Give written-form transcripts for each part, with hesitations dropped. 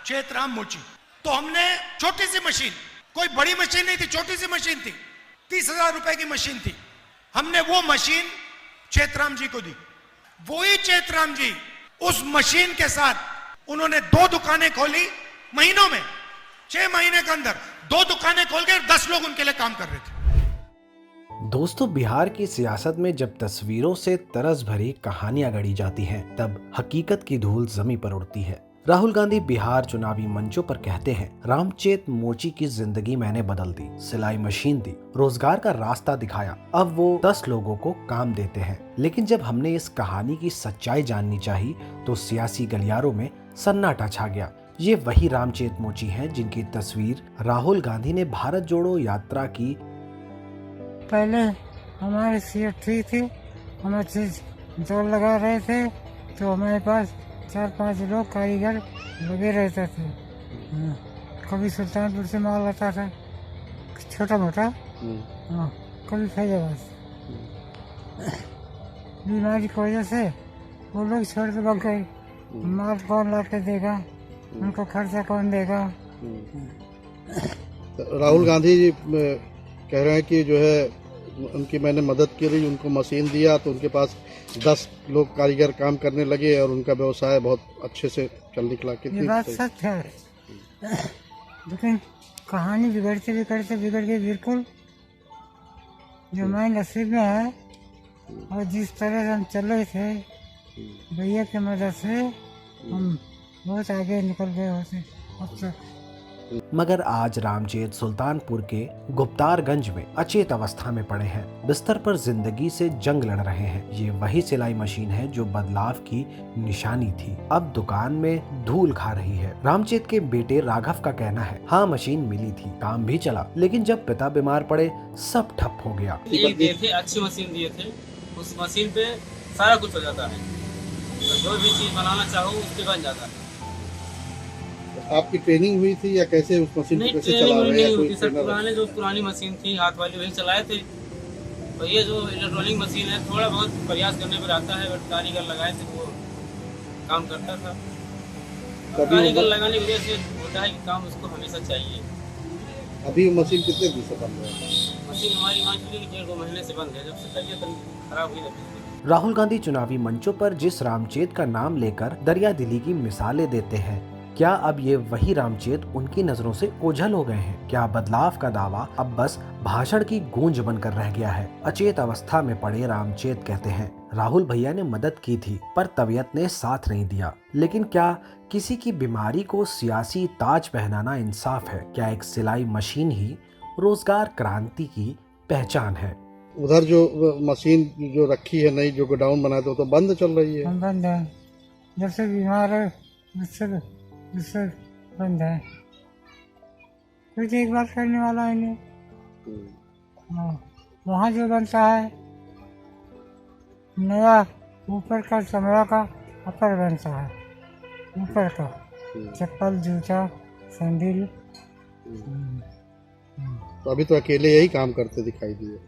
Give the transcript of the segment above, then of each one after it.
चेतराम मोची। तो हमने छोटी सी मशीन, कोई बड़ी मशीन नहीं थी, छोटी सी मशीन थी, 30,000 रुपए की मशीन थी। हमने वो मशीन चेतराम जी को दी। वही चेतराम जी उस मशीन के साथ उन्होंने 2 दुकानें खोली। महीनों में 6 महीने के अंदर 2 दुकानें खोल के 10 लोग उनके लिए काम कर रहे थे। दोस्तों, बिहार की सियासत में जब तस्वीरों से तरस भरी कहानियां गढ़ी जाती हैं, तब हकीकत की धूल जमीन पर उड़ती है। राहुल गांधी बिहार चुनावी मंचों पर कहते हैं, रामचेत मोची की जिंदगी मैंने बदल दी, सिलाई मशीन दी, रोजगार का रास्ता दिखाया, अब वो 10 लोगों को काम देते हैं। लेकिन जब हमने इस कहानी की सच्चाई जाननी चाही, तो सियासी गलियारों में सन्नाटा छा गया। ये वही रामचेत मोची हैं जिनकी तस्वीर राहुल गांधी ने भारत जोड़ो यात्रा की। पहले हमारी सीट ठीक थी, हम अच्छी जोर लगा रहे थे, तो हमारे पास 4-5 लोग कारीगर लगे रहते थे। कभी सुल्तानपुर से माल आता था, छोटा मोटा, कभी फैजाबाद से। बीमारी की वजह से वो लोग छोड़ के भाग गए। माल कौन ला के देगा, उनको खर्चा कौन देगा। राहुल गांधी जी कह रहे हैं कि जो है उनकी मैंने मदद की रही, उनको मशीन दिया तो उनके पास 10 लोग कारीगर काम करने लगे और उनका व्यवसाय बहुत अच्छे से चल निकला। ये बात सच है, लेकिन कहानी बिगड़ते बिगड़ते बिगड़ गई बिल्कुल। जो हमारे नसीब में है और जिस तरह से हम चल रहे थे, भैया की मदद से हम बहुत आगे निकल गए होते अब तक। मगर आज रामचेत सुल्तानपुर के गुप्तारगंज में अचेत अवस्था में पड़े हैं, बिस्तर पर जिंदगी से जंग लड़ रहे हैं। ये वही सिलाई मशीन है जो बदलाव की निशानी थी, अब दुकान में धूल खा रही है। रामचेत के बेटे राघव का कहना है, हाँ मशीन मिली थी, काम भी चला, लेकिन जब पिता बीमार पड़े सब ठप हो गया। अच्छी मशीन दिए थे, उस मशीन पे सारा कुछ हो जाता है, जो भी चीज बनाना चाहो उसके बन जाता है। आपकी ट्रेनिंग हुई थी या कैसे उस मशीन को कैसे चला रहे हैं? सर पुरानी मशीन थी, हाथ वाली वही चलाए थे। और ये जो इलेक्ट्रॉनिक मशीन है, थोड़ा बहुत प्रयास करने पर आता है, बट कारीगर लगाए थे वो काम करता था। कारीगर लगाने की वजह से होता है कि काम उसको हमेशा चाहिए। अभी मशीन कितने दिन से बंद है? मशीन हमारी मान लीजिए 1.5-2 महीने से बंद है, जब से तबीयत खराब हुई तब। राहुल गांधी चुनावी मंचों पर जिस रामचेत का नाम लेकर दरिया दिली की मिसालें देते हैं, क्या अब ये वही रामचेत उनकी नजरों से ओझल हो गए हैं? क्या बदलाव का दावा अब बस भाषण की गूंज बनकर रह गया है? अचेत अवस्था में पड़े रामचेत कहते हैं, राहुल भैया ने मदद की थी पर तबीयत ने साथ नहीं दिया। लेकिन क्या किसी की बीमारी को सियासी ताज पहनाना इंसाफ है? क्या एक सिलाई मशीन ही रोजगार क्रांति की पहचान है? उधर जो मशीन जो रखी है नई, जो गोडाउन बनाए थे, तो बंद चल रही है। बंद है, जब से बीमार है उससे बंद है, कोई देखभाल करने वाला है नहीं। वहाँ जो बनता है नया, ऊपर का चमड़ा का अपर बनता है, ऊपर का चप्पल, जूता, सैंडल। तो अभी तो अकेले यही काम करते दिखाई दिए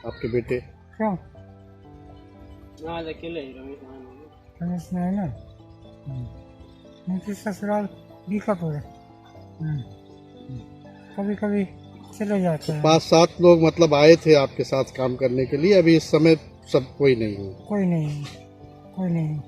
आपके बेटे। क्यों? अकेले ही रमेश नहीं ना, उनकी ससुराल बीकापुर है। कभी कभी चले जाते हैं। 5-7 लोग मतलब आए थे आपके साथ काम करने के लिए, अभी इस समय सब कोई नहीं है? कोई नहीं।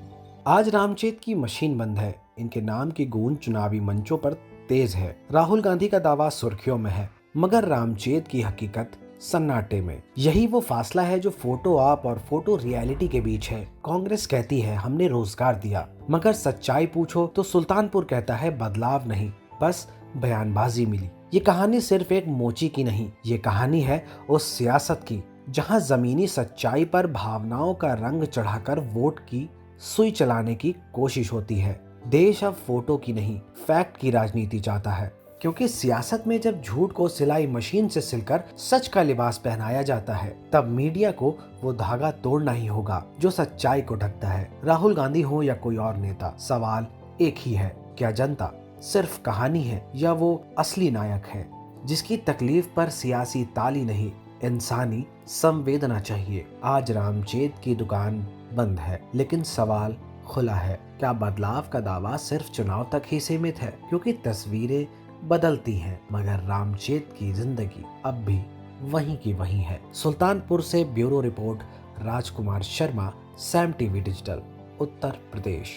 आज रामचेत की मशीन बंद है, इनके नाम की गूंज चुनावी मंचों पर तेज है। राहुल गांधी का दावा सुर्खियों में है, मगर रामचेत की हकीकत सन्नाटे में। यही वो फासला है जो फोटो आप और फोटो रियलिटी के बीच है। कांग्रेस कहती है हमने रोजगार दिया, मगर सच्चाई पूछो तो सुल्तानपुर कहता है बदलाव नहीं, बस बयानबाजी मिली। ये कहानी सिर्फ एक मोची की नहीं, ये कहानी है उस सियासत की जहां जमीनी सच्चाई पर भावनाओं का रंग चढ़ाकर वोट की सुई चलाने की कोशिश होती है। देश अब फोटो की नहीं, फैक्ट की राजनीति चाहता है, क्योंकि सियासत में जब झूठ को सिलाई मशीन से सिलकर सच का लिबास पहनाया जाता है, तब मीडिया को वो धागा तोड़ना ही होगा जो सच्चाई को ढकता है। राहुल गांधी हो या कोई और नेता, सवाल एक ही है, क्या जनता सिर्फ कहानी है या वो असली नायक है जिसकी तकलीफ पर सियासी ताली नहीं, इंसानी संवेदना चाहिए। आज रामचेत की दुकान बंद है, लेकिन सवाल खुला है। क्या बदलाव का दावा सिर्फ चुनाव तक ही सीमित है? क्योंकि तस्वीरें बदलती हैं, मगर रामचेत की जिंदगी अब भी वहीं की वहीं है। सुल्तानपुर से bureau report Rajkumar Sharma, Sam TV digital, Uttar Pradesh.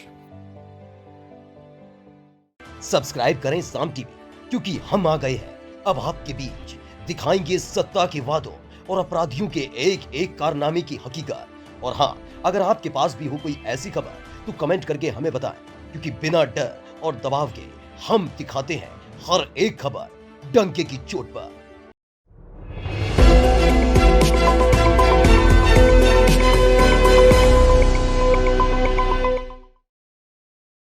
Subscribe करें साम टीवी, क्योंकि हम आ गए हैं अब आपके बीच, दिखाएंगे सत्ता के वादों और अपराधियों के एक एक कारनामे की हकीकत। और हाँ, अगर आपके पास भी हो कोई ऐसी खबर तो कमेंट करके हमें बताएं, क्योंकि बिना डर और दबाव के हम दिखाते हैं हर एक खबर डंके की चोट पर।